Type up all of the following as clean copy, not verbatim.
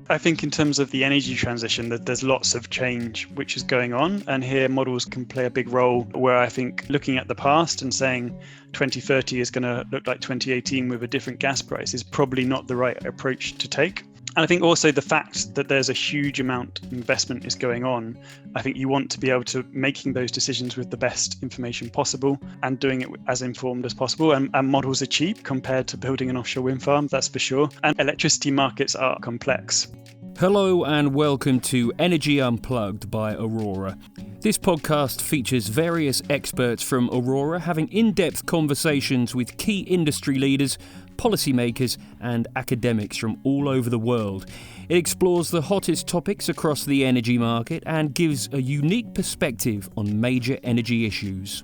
I think in terms of the energy transition, that there's lots of change which is going on, and here models can play a big role, where I think looking at the past and saying 2030 is going to look like 2018 with a different gas price is probably not the right approach to take. And I think also the fact that there's a huge amount of investment is going on, I think you want to be able to making those decisions with the best information possible and doing it as informed as possible. And models are cheap compared to building an offshore wind farm, that's for sure. And electricity markets are complex. Hello and welcome to Energy Unplugged by Aurora. This podcast features various experts from Aurora having in-depth conversations with key industry leaders, policymakers and academics from all over the world. It explores the hottest topics across the energy market and gives a unique perspective on major energy issues.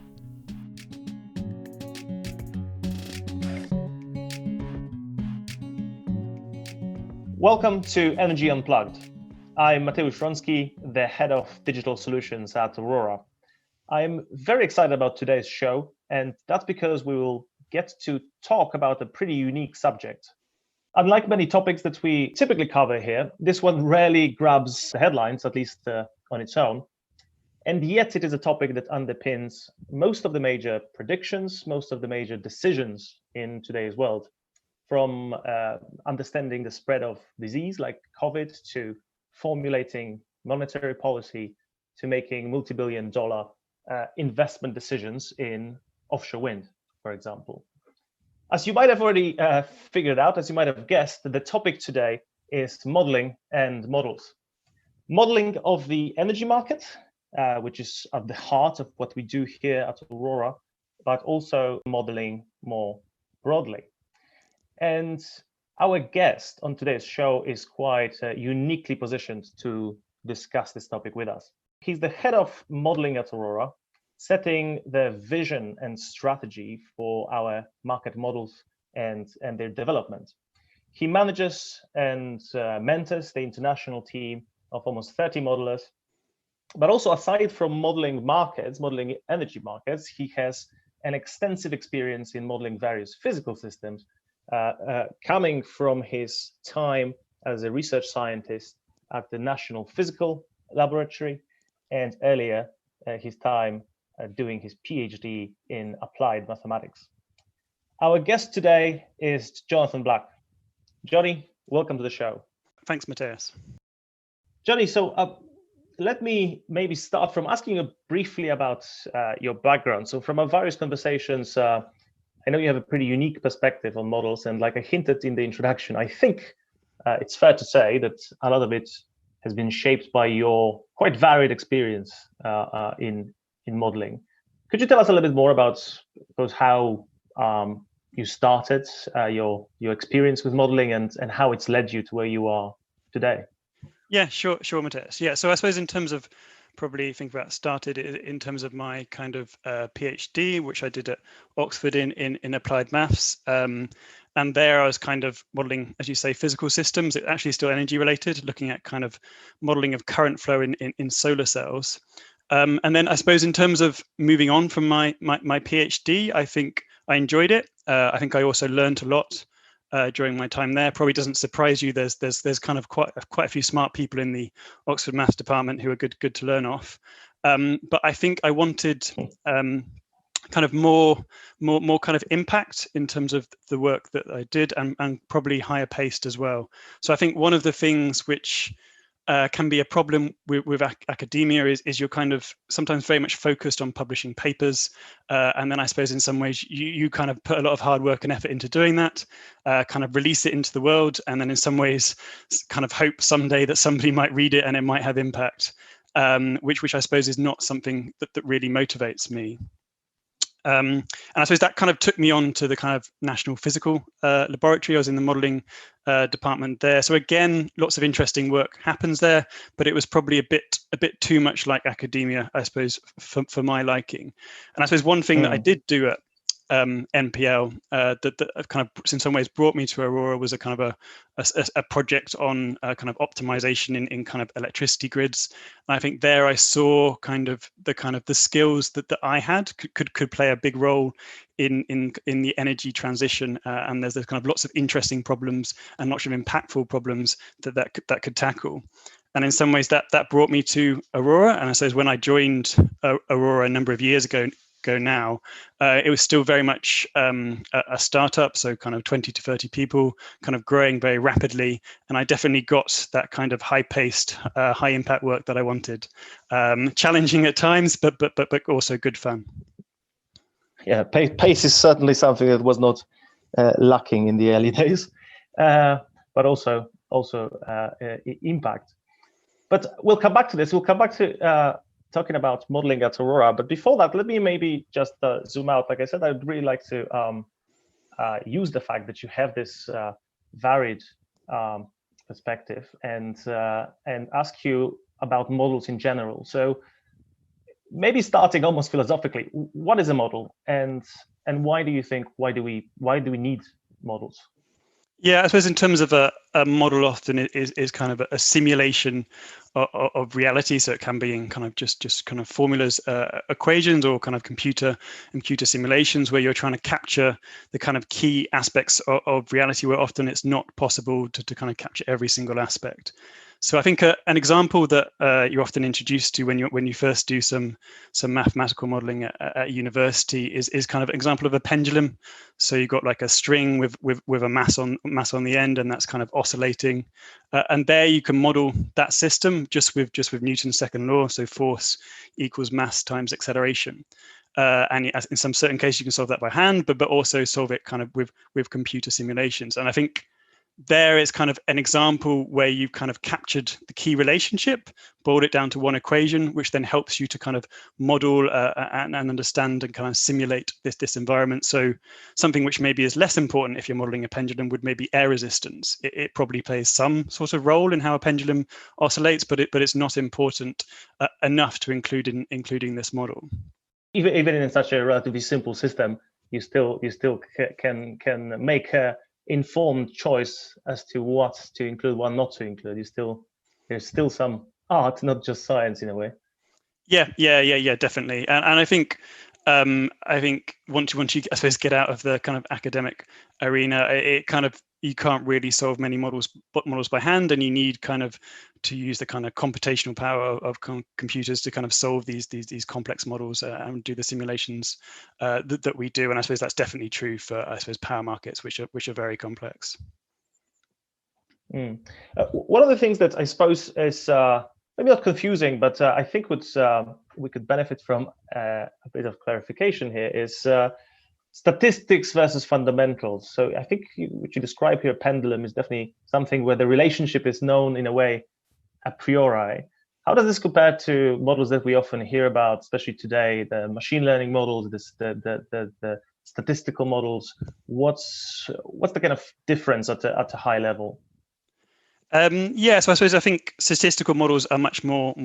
Welcome to Energy Unplugged. I'm Mateusz and Wronski, the head of digital solutions at Aurora. I'm very excited about today's show, and that's because we will get to talk about a pretty unique subject. Unlike many topics that we typically cover here, this one rarely grabs the headlines, at least on its own. And yet it is a topic that underpins most of the major predictions, most of the major decisions in today's world. From understanding the spread of disease like COVID, to formulating monetary policy, to making multi-billion-dollar investment decisions in offshore wind, for example. As you might have already figured out, as you might have guessed, the topic today is modeling and models. Modeling of the energy market, which is at the heart of what we do here at Aurora, but also modeling more broadly. And our guest on today's show is quite uniquely positioned to discuss this topic with us. He's the head of modeling at Aurora, setting the vision and strategy for our market models and their development. He manages and mentors the international team of almost 30 modelers. But also, aside from modeling markets, modeling energy markets, he has an extensive experience in modeling various physical systems, coming from his time as a research scientist at the National Physical Laboratory, and earlier his time doing his PhD in applied mathematics. Our guest today is Jonathan Black. Johnny, welcome to the show. Thanks, Mateusz. Johnny, so let me maybe start from asking you briefly about your background. So from our various conversations, I know you have a pretty unique perspective on models, and like I hinted in the introduction, I think it's fair to say that a lot of it has been shaped by your quite varied experience in modeling. Could you tell us a little bit more about how you started, your experience with modeling, and how it's led you to where you are today? Yeah, sure, Mateusz. Yeah, so I suppose in terms of probably think about started in terms of my kind of PhD, which I did at Oxford in applied maths. And there I was kind of modeling, as you say, physical systems. It's actually still energy related, looking at kind of modeling of current flow in solar cells. And then I suppose in terms of moving on from my PhD, I think I enjoyed it. I think I also learned a lot during my time there. Probably doesn't surprise you. There's kind of quite a few smart people in the Oxford Maths department who are good to learn off. But I think I wanted kind of more kind of impact in terms of the work that I did, and probably higher paced as well. So I think one of the things which can be a problem with academia is you're kind of sometimes very much focused on publishing papers, and then I suppose in some ways you kind of put a lot of hard work and effort into doing that, kind of release it into the world, and then in some ways kind of hope someday that somebody might read it and it might have impact, which I suppose is not something that really motivates me. And I suppose that kind of took me on to the kind of National Physical Laboratory. I was in the modelling department there. So again, lots of interesting work happens there, but it was probably a bit too much like academia, I suppose, for my liking. And I suppose one thing that I did do at NPL that kind of in some ways brought me to Aurora was a kind of a project on kind of optimization in kind of electricity grids. And I think there I saw the skills that I had could play a big role in the energy transition. And there's kind of lots of interesting problems and lots of impactful problems that could tackle. And in some ways that brought me to Aurora. And I suppose when I joined Aurora a number of years ago now, it was still very much a startup, so kind of 20 to 30 people, kind of growing very rapidly. And I definitely got that kind of high-paced, high-impact work that I wanted. Challenging at times, but also good fun. Yeah, pace is certainly something that was not lacking in the early days, but also impact. But we'll come back to this. We'll come back to talking about modeling at Aurora. But before that, let me maybe just zoom out. Like I said, I'd really like to use the fact that you have this varied perspective and ask you about models in general. So maybe starting almost philosophically, what is a model, and why do you think why do we need models? Yeah, I suppose in terms of a model, often is kind of a simulation of reality. So it can be in kind of just kind of formulas, equations, or kind of computer simulations where you're trying to capture the kind of key aspects of reality, where often it's not possible to kind of capture every single aspect. So I think an example that you're often introduced to when you first do some mathematical modeling at university is kind of an example of a pendulum. So you've got like a string with a mass on the end, and that's kind of oscillating. And there you can model that system just with Newton's second law. So force equals mass times acceleration. And in some certain cases you can solve that by hand, but also solve it kind of with computer simulations. And I think there is kind of an example where you've kind of captured the key relationship, boiled it down to one equation, which then helps you to kind of model and understand and kind of simulate this environment. So something which maybe is less important if you're modeling a pendulum would maybe air resistance. It probably plays some sort of role in how a pendulum oscillates, but it's not important enough to include in including this model. Even in such a relatively simple system, you still can make a informed choice as to what to include, what not to include. There's still some art, not just science, in a way. Yeah, definitely. And I think once you I suppose get out of the kind of academic arena, it kind of, you can't really solve many models by hand, and you need kind of to use the kind of computational power of computers to kind of solve these complex models and do the simulations that we do. And I suppose that's definitely true for, I suppose, power markets, which are very complex. One of the things that I suppose is maybe not confusing, but I think we could benefit from a bit of clarification here is statistics versus fundamentals. So I think what you describe here, pendulum, is definitely something where the relationship is known in a way a priori. How does this compare to models that we often hear about, especially today, the machine learning models, the statistical models? What's the kind of difference at a high level? Yeah, so I think statistical models are much more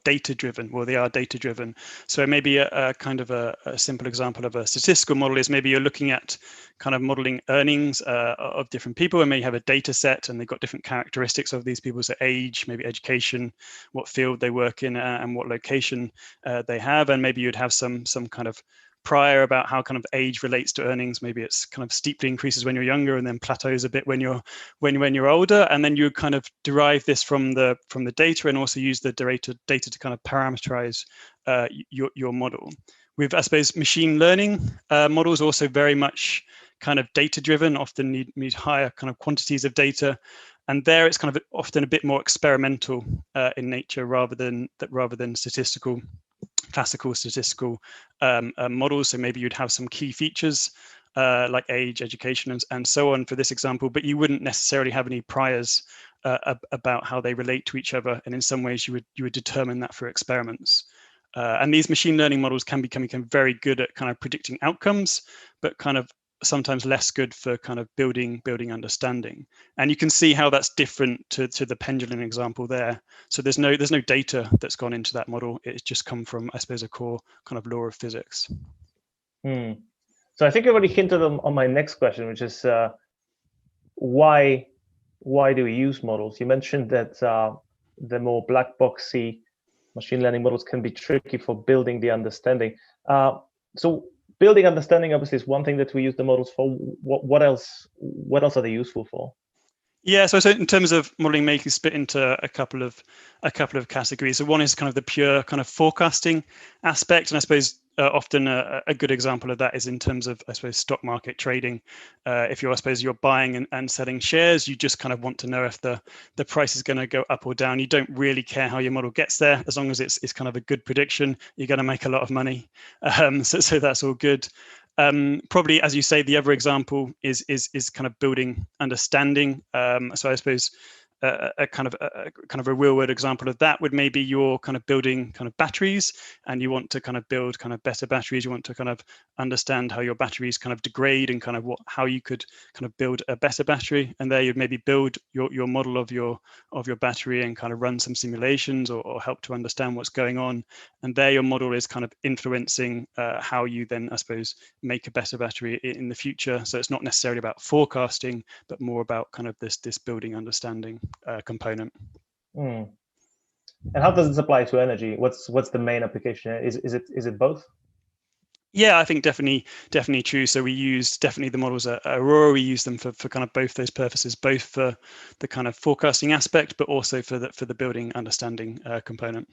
data driven. Well, they are data driven. So maybe a kind of a simple example of a statistical model is maybe you're looking at kind of modeling earnings of different people, and maybe you have a data set and they've got different characteristics of these people, so age, maybe education, what field they work in, and what location they have, and maybe you'd have some kind of prior about how kind of age relates to earnings. Maybe it's kind of steeply increases when you're younger and then plateaus a bit when you're older, and then you kind of derive this from the data, and also use the data to kind of parameterize your model. With, I suppose, machine learning models also very much kind of data driven, often need higher kind of quantities of data, and there it's kind of often a bit more experimental in nature rather than classical statistical models. So maybe you'd have some key features like age, education, and so on for this example, but you wouldn't necessarily have any priors about how they relate to each other. And in some ways you would determine that for experiments. And these machine learning models can become very good at kind of predicting outcomes, but kind of sometimes less good for kind of building understanding. And you can see how that's different to the pendulum example there. So there's no data that's gone into that model. It's just come from, I suppose, a core kind of law of physics. So I think you already hinted on my next question, which is why do we use models? You mentioned that the more black boxy machine learning models can be tricky for building the understanding. So building understanding obviously is one thing that we use the models for. What else? What else are they useful for? Yeah, so in terms of modeling, maybe split into a couple of categories. So one is kind of the pure kind of forecasting aspect, and I suppose often a good example of that is in terms of, I suppose, stock market trading. If you're, I suppose, you're buying and selling shares, you just kind of want to know if the price is going to go up or down. You don't really care how your model gets there, as long as it's kind of a good prediction. You're going to make a lot of money, so that's all good. Probably, as you say, the other example is kind of building understanding. So I suppose a kind of a real world example of that would maybe you're kind of building kind of batteries, and you want to kind of build kind of better batteries. You want to kind of understand how your batteries kind of degrade and kind of how you could kind of build a better battery. And there you'd maybe build your model of your battery and kind of run some simulations or help to understand what's going on. And there your model is kind of influencing how you then, I suppose, make a better battery in the future. So it's not necessarily about forecasting, but more about kind of this building understanding component. And how does this apply to energy? What's the main application? Is it both? Yeah, I think definitely true. So we use definitely the models at Aurora. We use them for kind of both those purposes, both for the kind of forecasting aspect, but also for the building understanding component.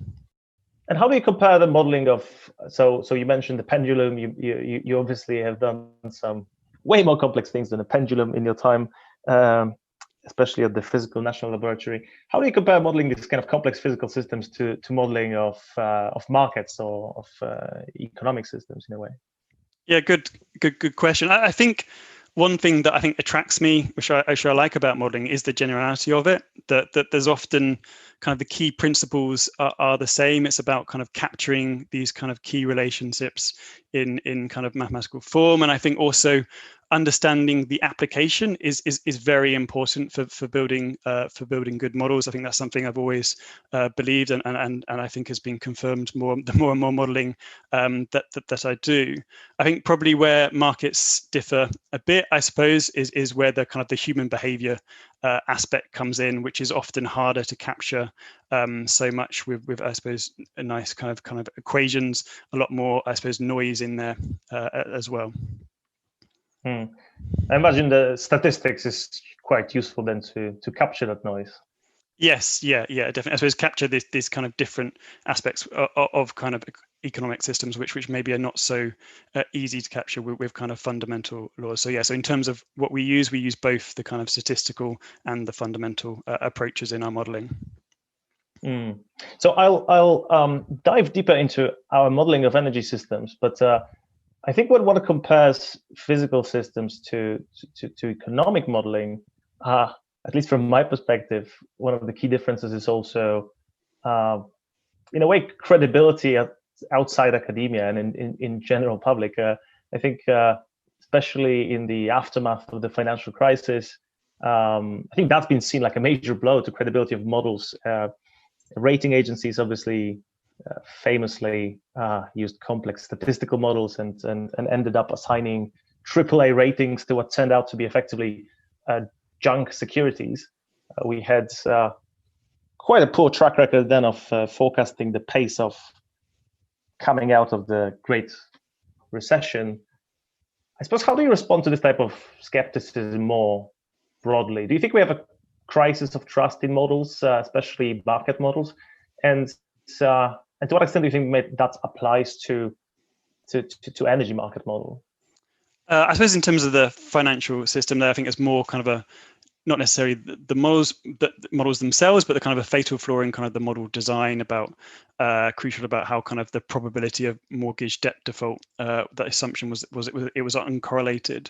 And how do you compare the modeling of? So you mentioned the pendulum. You obviously have done some way more complex things than a pendulum in your time, especially at the Physical National Laboratory. How do you compare modeling these kind of complex physical systems to modeling of markets or of economic systems in a way? Yeah, good question. I think one thing that I think attracts me, which I like about modeling, is the generality of it. That there's often kind of the key principles are the same. It's about kind of capturing these kind of key relationships in kind of mathematical form, and I think also understanding the application is very important for building good models. I think that's something I've always believed, and I think has been confirmed the more and more modeling that I do. I think probably where markets differ a bit, I suppose, is where the kind of the human behavior aspect comes in, which is often harder to capture so much with I suppose a nice kind of equations, a lot more, I suppose, noise in there as well. I imagine the statistics is quite useful then to capture that noise. Yes, yeah, definitely. I suppose capture these kind of different aspects of kind of economic systems, which maybe are not so easy to capture with kind of fundamental laws. So yeah, so in terms of what we use both the kind of statistical and the fundamental approaches in our modeling. So I'll dive deeper into our modeling of energy systems, but I think what compares physical systems to economic modeling, at least from my perspective, one of the key differences is also, in a way, credibility outside academia and in general public. I think, especially in the aftermath of the financial crisis, I think that's been seen like a major blow to credibility of models. Rating agencies obviously famously used complex statistical models and ended up assigning AAA ratings to what turned out to be effectively junk securities. We had quite a poor track record then of forecasting the pace of coming out of the Great Recession. I suppose, how do you respond to this type of skepticism more broadly? Do you think we have a crisis of trust in models, especially market models? And to what extent do you think that applies to energy market model? I suppose in terms of the financial system there, I think it's more kind of not necessarily the models themselves, but the kind of a fatal flaw in kind of the model design about crucial about how kind of the probability of mortgage debt default, that assumption was uncorrelated.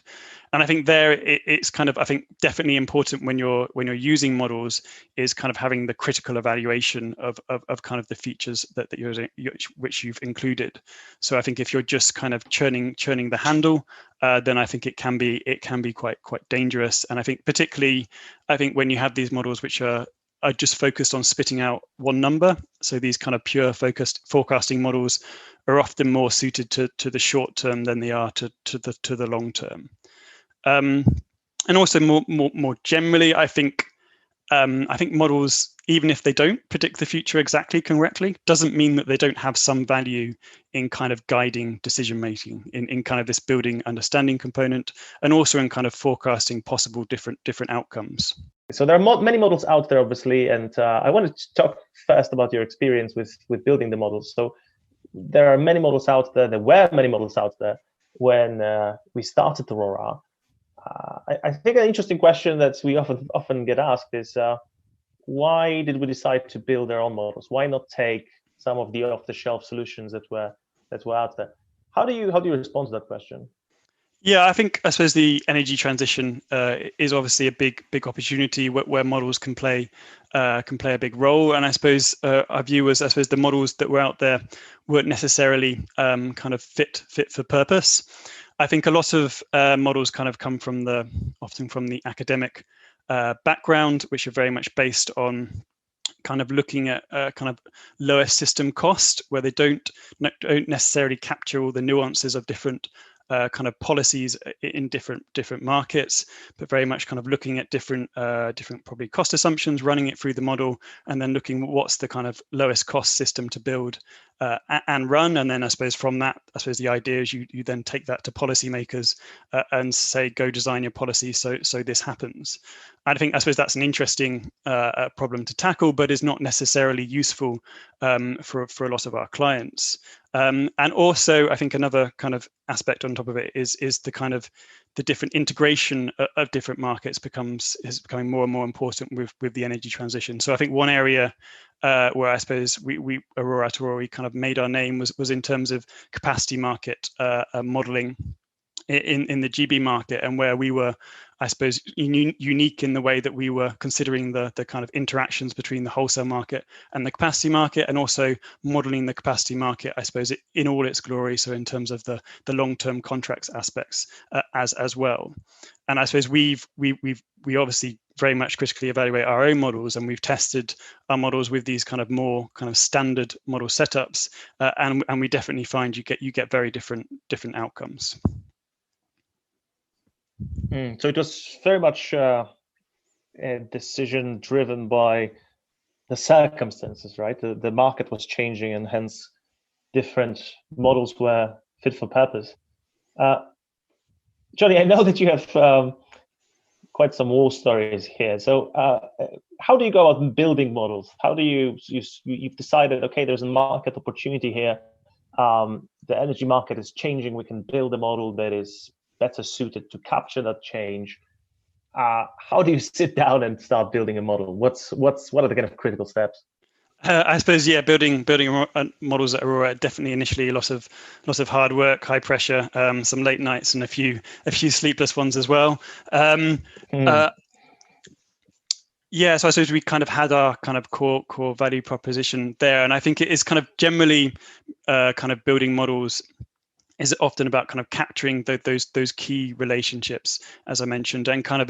And I think there it's kind of, I think, definitely important when you're using models is kind of having the critical evaluation of kind of the features that which you've included. So I think if you're just kind of churning the handle, then I think it can be quite dangerous. And I think particularly, when you have these models which are are just focused on spitting out one number. So these kind of pure focused forecasting models are often more suited to the short term than they are to the long term. And also more generally, I think models, even if they don't predict the future exactly correctly, doesn't mean that they don't have some value in kind of guiding decision making, in kind of this building understanding component, and also in kind of forecasting possible different outcomes. So there are many models out there, obviously, and I wanted to talk first about your experience with building the models. So there are many models out there. There were many models out there when we started Aurora. I think an interesting question that we often get asked is, why did we decide to build our own models? Why not take some of the off-the-shelf solutions that were out there? How do you respond to that question? Yeah, I suppose the energy transition is obviously a big opportunity where models can play a big role. And I suppose our view was, the models that were out there weren't necessarily kind of fit for purpose. I think a lot of models kind of come often from the academic background, which are very much based on kind of looking at kind of lowest system cost, where they don't necessarily capture all the nuances of different kind of policies in different markets, but very much kind of looking at different probably cost assumptions, running it through the model, and then looking at what's the kind of lowest cost system to build and run. And then I suppose from that, the idea is you then take that to policymakers and say, go design your policy so this happens. I suppose that's an interesting problem to tackle, but is not necessarily useful for a lot of our clients. And also, I think another kind of aspect on top of it is the kind of the different integration of different markets is becoming more and more important with the energy transition. So I think one area where I suppose we Aurora kind of made our name was in terms of capacity market modeling in the GB market, and where we were, I suppose, unique in the way that we were considering the kind of interactions between the wholesale market and the capacity market, and also modeling the capacity market, I suppose, in all its glory. So in terms of the long-term contracts aspects as well. And I suppose we obviously very much critically evaluate our own models, and we've tested our models with these kind of more kind of standard model setups, and we definitely find you get very different outcomes. So it was very much a decision driven by the circumstances, right? The market was changing, and hence different models were fit for purpose. Johnny, I know that you have quite some war stories here. So how do you go about building models? How do you've decided, okay, there's a market opportunity here. The energy market is changing. We can build a model that is better suited to capture that change. How do you sit down and start building a model? What are the kind of critical steps? I suppose, yeah, building models at Aurora, definitely initially lots of hard work, high pressure, some late nights, and a few sleepless ones as well. Yeah, so I suppose we kind of had our kind of core value proposition there, and I think it is kind of generally kind of building models is often about kind of capturing those key relationships, as I mentioned, and kind of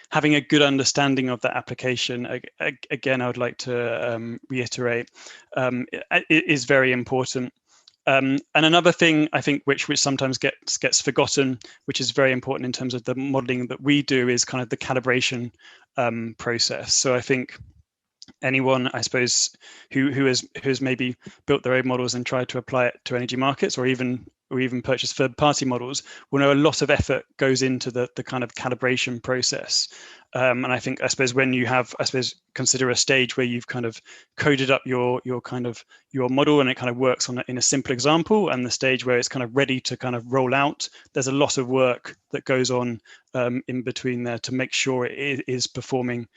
having a good understanding of that application. Again, I would like to reiterate, it is very important. And another thing I think which sometimes gets forgotten, which is very important in terms of the modeling that we do, is kind of the calibration process. So I think anyone, I suppose, who has maybe built their own models and tried to apply it to energy markets, or even purchase third-party models, will know a lot of effort goes into the kind of calibration process. And I suppose when you have, consider a stage where you've kind of coded up your model and it kind of works in a simple example, and the stage where it's kind of ready to kind of roll out, there's a lot of work that goes on in between there to make sure it is performing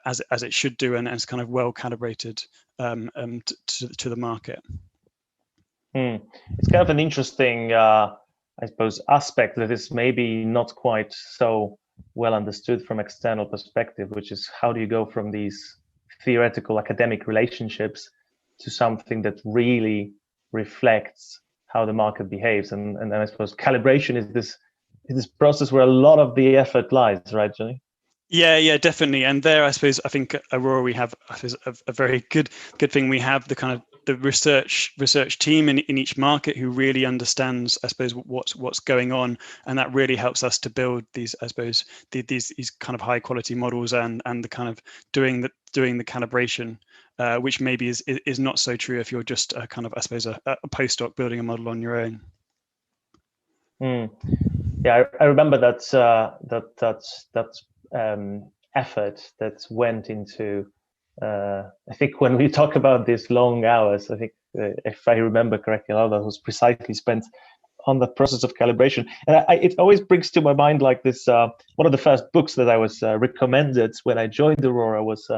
as it should do, and it's kind of well calibrated to the market. It's kind of an interesting, I suppose, aspect that is maybe not quite so well understood from external perspective, which is how do you go from these theoretical academic relationships to something that really reflects how the market behaves. And I suppose calibration is this process where a lot of the effort lies, right, Johnny? Yeah, definitely. And there, I think Aurora, we have a very good thing. We have the kind of the research team in each market who really understands, I suppose, what's going on, and that really helps us to build these, I suppose, these kind of high quality models and the kind of doing the calibration, which maybe is not so true if you're just a kind of, I suppose, a postdoc building a model on your own. Yeah, I remember that effort that went into. I think when we talk about these long hours, I think if I remember correctly, a lot of that was precisely spent on the process of calibration. And it always brings to my mind like this. One of the first books that I was recommended when I joined Aurora was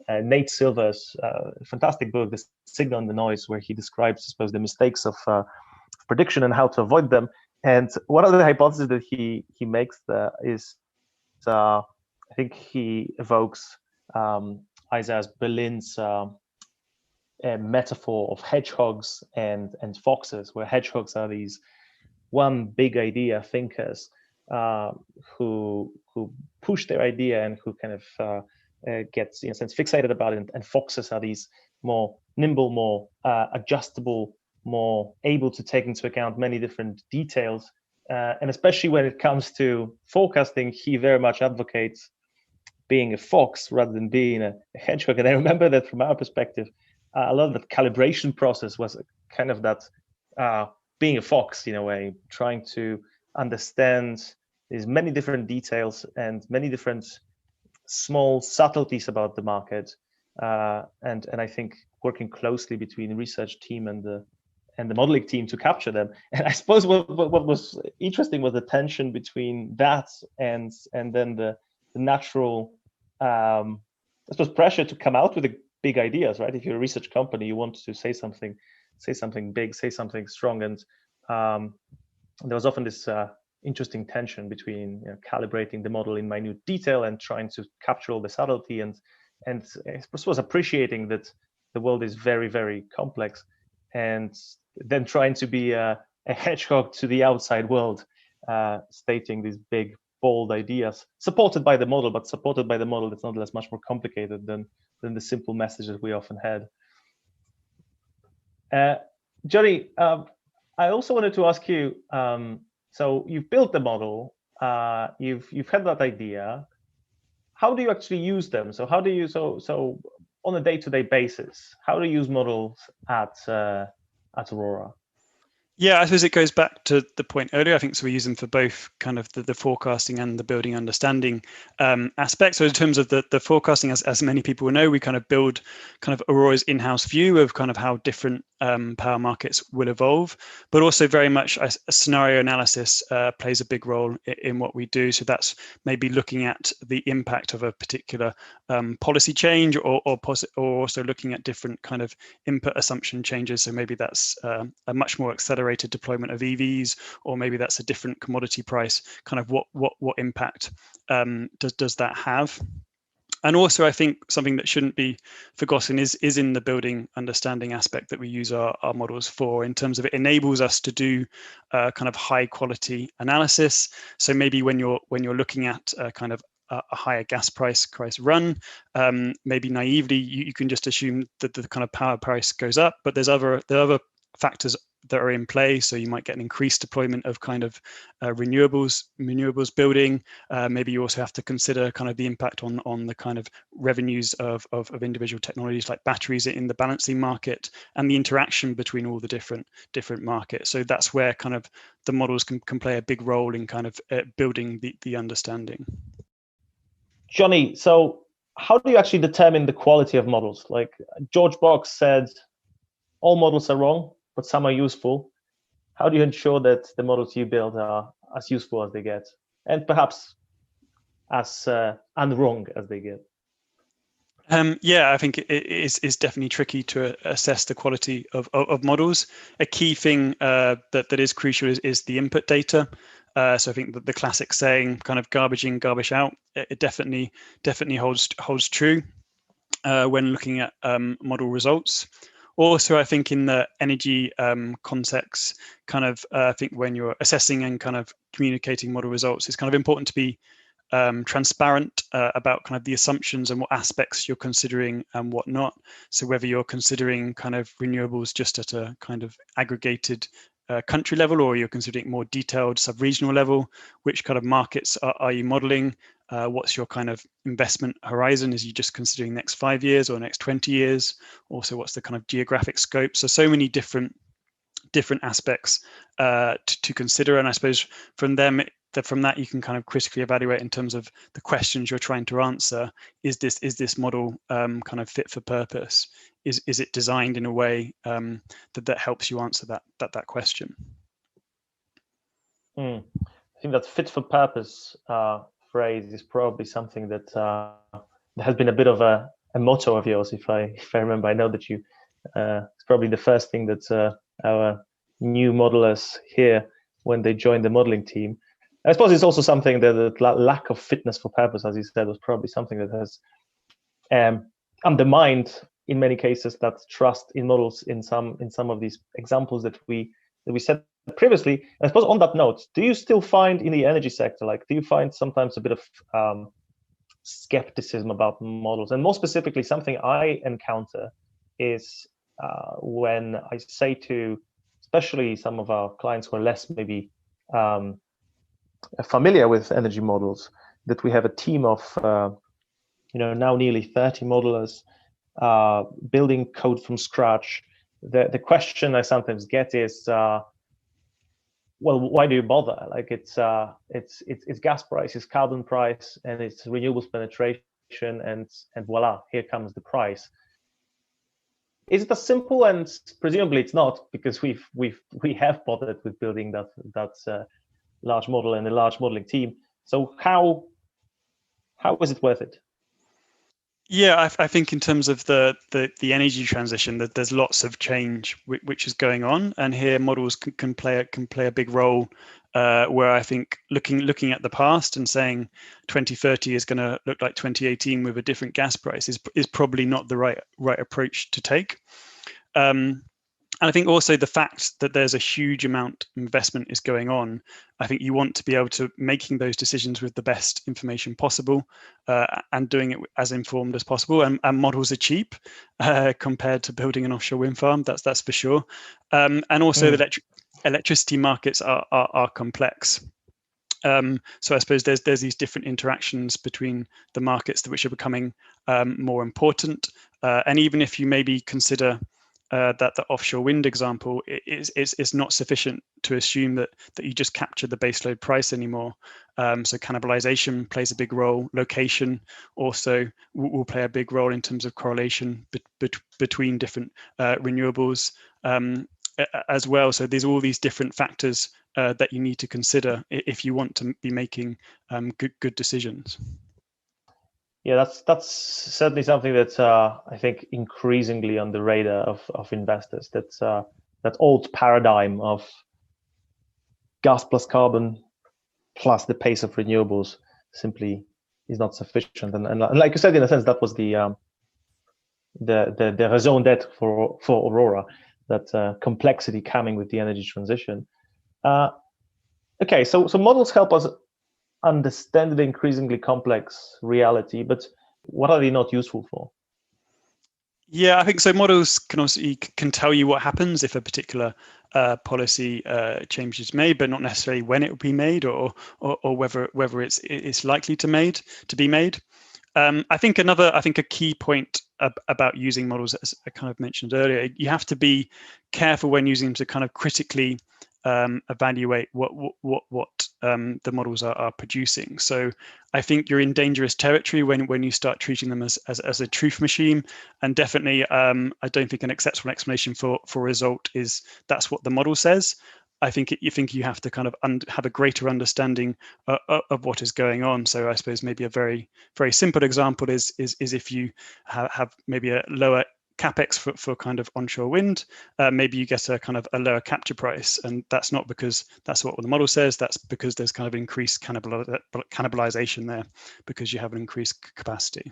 Nate Silver's fantastic book, The Signal and the Noise, where he describes, I suppose, the mistakes of prediction and how to avoid them. And one of the hypotheses that he makes is, I think he evokes Isaiah Berlin's metaphor of hedgehogs and foxes, where hedgehogs are these one big idea thinkers who push their idea and who kind of gets, in a sense, fixated about it, and foxes are these more nimble, more adjustable, more able to take into account many different details. And especially when it comes to forecasting, he very much advocates being a fox rather than being a hedgehog. And I remember that from our perspective, a lot of the calibration process was kind of that being a fox in a way, trying to understand these many different details and many different small subtleties about the market. And I think working closely between the research team and the modeling team to capture them. And I suppose what was interesting was the tension between that and then the natural, I suppose, pressure to come out with the big ideas, right? If you're a research company, you want to say something big, say something strong. And there was often this interesting tension between calibrating the model in minute detail and trying to capture all the subtlety, and I suppose appreciating that the world is very, very complex, and then trying to be a hedgehog to the outside world, stating these big, bold ideas, supported by the model, but supported by the model that's nonetheless much more complicated than the simple messages we often had. Johnny, I also wanted to ask you, so you've built the model, you've had that idea. How do you actually use them? So how do you, so on a day-to-day basis, how do you use models at Aurora? Yeah, I suppose it goes back to the point earlier. I think so we use them for both kind of the forecasting and the building understanding aspects. So in terms of the forecasting, as many people will know, we kind of build kind of Aurora's in-house view of kind of how different power markets will evolve, but also very much a scenario analysis plays a big role in what we do. So that's maybe looking at the impact of a particular policy change, or also looking at different kind of input assumption changes. So maybe that's a much more accelerated deployment of EVs, or maybe that's a different commodity price. Kind of what impact does that have? And also, I think something that shouldn't be forgotten is in the building understanding aspect that we use our models for, in terms of it enables us to do kind of high quality analysis. So maybe when you're looking at kind of a higher gas price run, maybe naively you can just assume that the kind of power price goes up, but there are other factors that are in play. So you might get an increased deployment of kind of renewables building. Maybe you also have to consider kind of the impact on the kind of revenues of individual technologies like batteries in the balancing market, and the interaction between all the different markets. So that's where kind of the models can play a big role in kind of building the understanding. Johnny, so how do you actually determine the quality of models? Like George Box said, all models are wrong, but some are useful. How do you ensure that the models you build are as useful as they get, and perhaps as unwrong as they get? Yeah, I think it is definitely tricky to assess the quality of models. A key thing that is crucial is the input data. So I think that the classic saying, kind of garbage in, garbage out, it definitely holds true when looking at model results. Also, I think in the energy context, kind of I think when you're assessing and kind of communicating model results, it's kind of important to be transparent about kind of the assumptions and what aspects you're considering and what not. So whether you're considering kind of renewables just at a kind of aggregated country level, or you're considering more detailed sub-regional level, which kind of markets are you modeling? What's your kind of investment horizon? Is you just considering next 5 years or next 20 years? Also, what's the kind of geographic scope? So many different aspects to consider. And I suppose from that you can kind of critically evaluate in terms of the questions you're trying to answer. Is this model kind of fit for purpose? Is it designed in a way that helps you answer that question? I think that fit for purpose phrase is probably something that has been a bit of a motto of yours, if I remember. I know that you it's probably the first thing that our new modelers hear when they join the modeling team. I suppose it's also something that the lack of fitness for purpose, as you said, was probably something that has undermined in many cases that trust in models in some of these examples that we said previously. I suppose on that note, do you still find in the energy sector, do you find sometimes a bit of skepticism about models? And more specifically, something I encounter is when I say to, especially some of our clients who are less maybe familiar with energy models, that we have a team of now nearly 30 modelers building code from scratch. The question I sometimes get is, well, why do you bother? It's gas price, it's carbon price, and it's renewables penetration, and voila, here comes the price. Is it as simple? And presumably it's not, because we have bothered with building that large model and a large modeling team. So how is it worth it? Yeah, I think in terms of the energy transition, that there's lots of change which is going on, and here models can play a big role. Where I think looking at the past and saying 2030 is going to look like 2018 with a different gas price is probably not the right approach to take. And I think also the fact that there's a huge amount of investment is going on, I think you want to be able to making those decisions with the best information possible and doing it as informed as possible. And models are cheap compared to building an offshore wind farm. That's for sure. And also the electricity markets are complex. So I suppose there's these different interactions between the markets which are becoming more important. And even if you maybe consider that the offshore wind example is not sufficient to assume that you just capture the baseload price anymore. So cannibalization plays a big role. Location also will play a big role in terms of correlation between different renewables as well. So there's all these different factors that you need to consider if you want to be making good decisions. Yeah, that's certainly something that I think increasingly on the radar of investors. That old paradigm of gas plus carbon plus the pace of renewables simply is not sufficient. And like you said, in a sense, that was the raison d'être for Aurora, that complexity coming with the energy transition. Okay, so models help us understand the increasingly complex reality, but what are they not useful for? Yeah, I think so. Models can tell you what happens if a particular policy change is made, but not necessarily when it will be made or whether it's likely to be made. I think a key point about using models, as I kind of mentioned earlier, you have to be careful when using them to kind of critically evaluate what the models are producing. So I think you're in dangerous territory when you start treating them as a truth machine. And definitely, I don't think an acceptable explanation for a result is that's what the model says. I think you have to kind of have a greater understanding of what is going on. So I suppose maybe a very, very simple example is if you have maybe a lower capex for kind of onshore wind, maybe you get a kind of a lower capture price, and that's not because that's what the model says. That's because there's kind of increased cannibalization there because you have an increased capacity.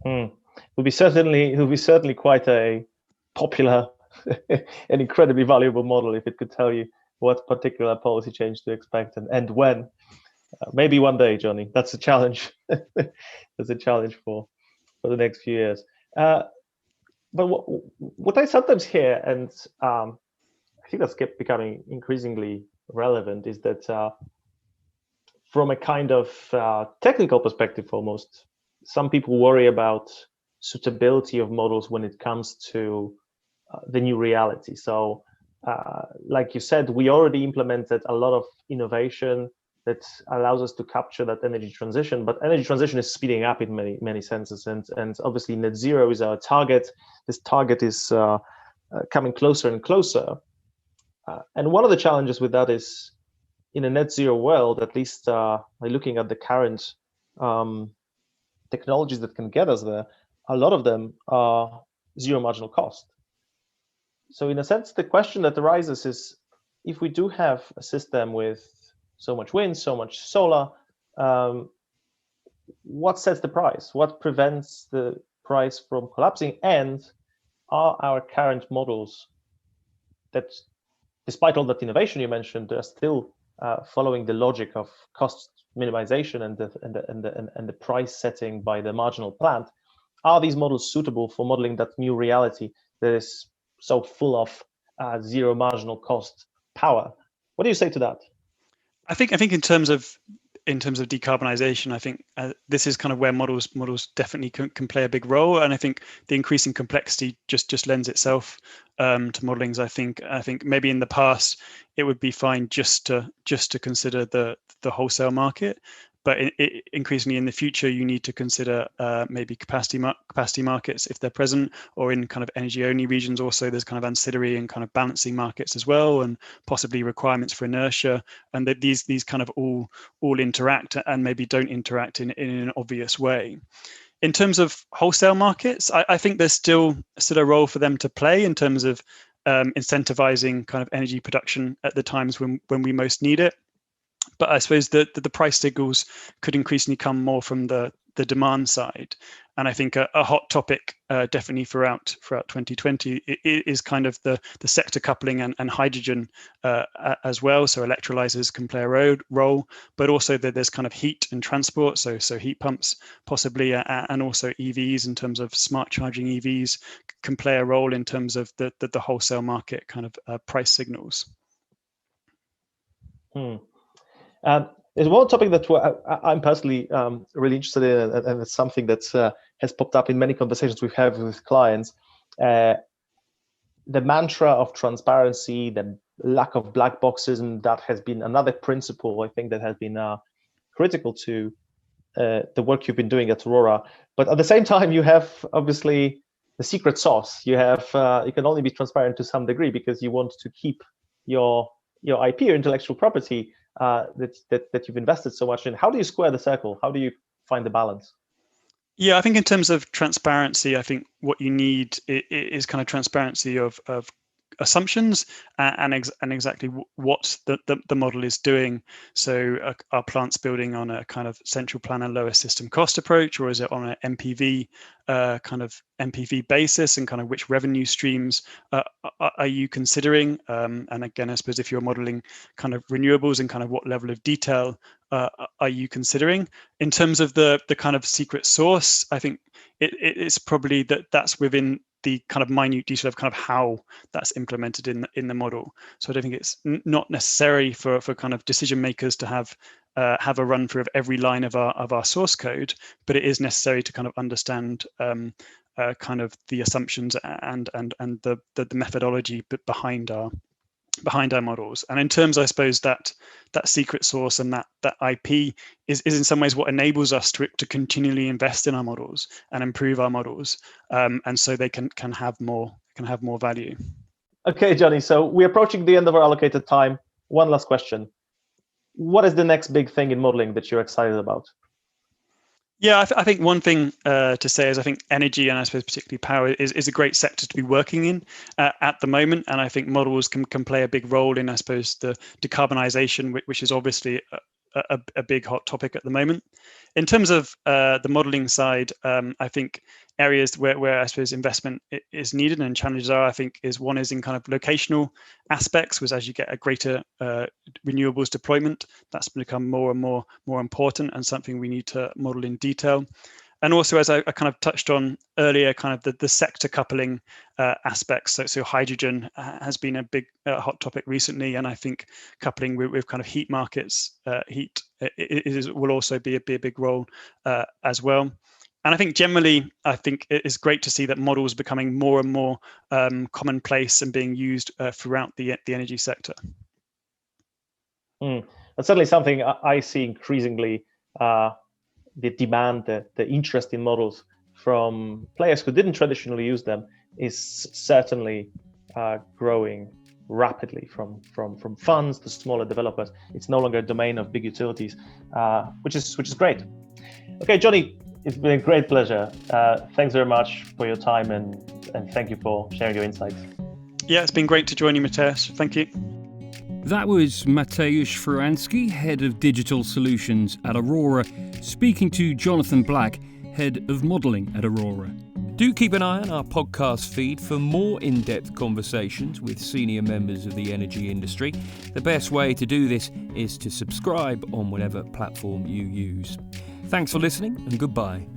It would be certainly quite a popular and incredibly valuable model if it could tell you what particular policy change to expect and when. Maybe one day, Johnny. That's a challenge. That's a challenge for the next few years. But what I sometimes hear, and I think that's kept becoming increasingly relevant, is that from a kind of technical perspective, almost, some people worry about suitability of models when it comes to the new reality. So, like you said, we already implemented a lot of innovation that allows us to capture that energy transition, but energy transition is speeding up in many senses, and obviously net zero is our target. This target is coming closer and closer, and one of the challenges with that is, in a net zero world, at least by looking at the current technologies that can get us there, a lot of them are zero marginal cost. So in a sense, the question that arises is, if we do have a system with so much wind, so much solar, what sets the price? What prevents the price from collapsing? And are our current models that, despite all that innovation you mentioned, are still following the logic of cost minimization and the price setting by the marginal plant? Are these models suitable for modeling that new reality that is so full of zero marginal cost power? What do you say to that? I think in terms of decarbonisation, I think this is kind of where models definitely can play a big role, and I think the increasing complexity just lends itself to modelings. I think maybe in the past it would be fine just to consider the wholesale market, but increasingly in the future you need to consider maybe capacity markets if they're present, or in kind of energy only regions also there's kind of ancillary and kind of balancing markets as well, and possibly requirements for inertia, and that these kind of all interact and maybe don't interact in an obvious way. In terms of wholesale markets, I think there's still a role for them to play in terms of incentivizing kind of energy production at the times when we most need it. But I suppose that the price signals could increasingly come more from the demand side. And I think a hot topic definitely throughout 2020 is kind of the sector coupling and hydrogen as well. So electrolyzers can play a role, but also that there's kind of heat and transport. So heat pumps possibly, and also EVs in terms of smart charging EVs can play a role in terms of the wholesale market kind of price signals. There's one topic that I'm personally really interested in, and it's something that has popped up in many conversations we've had with clients. The mantra of transparency, the lack of black boxes, and that has been another principle I think that has been critical to the work you've been doing at Aurora. But at the same time, you have obviously the secret sauce. You can only be transparent to some degree because you want to keep your IP, your intellectual property, that you've invested so much in. How do you square the circle? How do you find the balance? Yeah, I think in terms of transparency, I think what you need is kind of transparency of assumptions and exactly what the model is doing. So are plants building on a kind of central planner lower system cost approach, or is it on an MPV kind of MPV basis, and kind of which revenue streams are you considering? And again, I suppose if you're modeling kind of renewables, and kind of what level of detail are you considering? In terms of the kind of secret sauce, I think it's probably that's within the kind of minute detail of kind of how that's implemented in the model. So I don't think it's not necessary for kind of decision makers to have a run through of every line of our source code, but it is necessary to kind of understand kind of the assumptions and the methodology behind our models. And in terms, I suppose, that secret sauce and that IP is in some ways what enables us to continually invest in our models and improve our models, and so they can have more value. Okay, Johnny, so we're approaching the end of our allocated time. One last question. What is the next big thing in modeling that you're excited about? Yeah, I think one thing to say is I think energy, and I suppose particularly power, is a great sector to be working in at the moment. And I think models can play a big role in, I suppose, the decarbonisation, which is obviously a big hot topic at the moment. In terms of the modeling side, I think areas where I suppose investment is needed and challenges are, I think, is one is in kind of locational aspects, was as you get a greater renewables deployment, that's become more and more important and something we need to model in detail. And also, as I kind of touched on earlier, kind of the sector coupling aspects. So hydrogen has been a big hot topic recently, and I think coupling with kind of heat markets, will also be a big role as well. And I think generally, I think it is great to see that models becoming more and more commonplace and being used throughout the energy sector. That's certainly something I see increasingly. The demand, the interest in models from players who didn't traditionally use them is certainly growing rapidly from funds to smaller developers. It's no longer a domain of big utilities, which is great. Okay, Johnny, it's been a great pleasure. Thanks very much for your time and thank you for sharing your insights. Yeah, it's been great to join you, Mateusz. Thank you. That was Mateusz and Wronski, Head of Digital Solutions at Aurora, speaking to Jonathan Black, Head of Modelling at Aurora. Do keep an eye on our podcast feed for more in-depth conversations with senior members of the energy industry. The best way to do this is to subscribe on whatever platform you use. Thanks for listening and goodbye.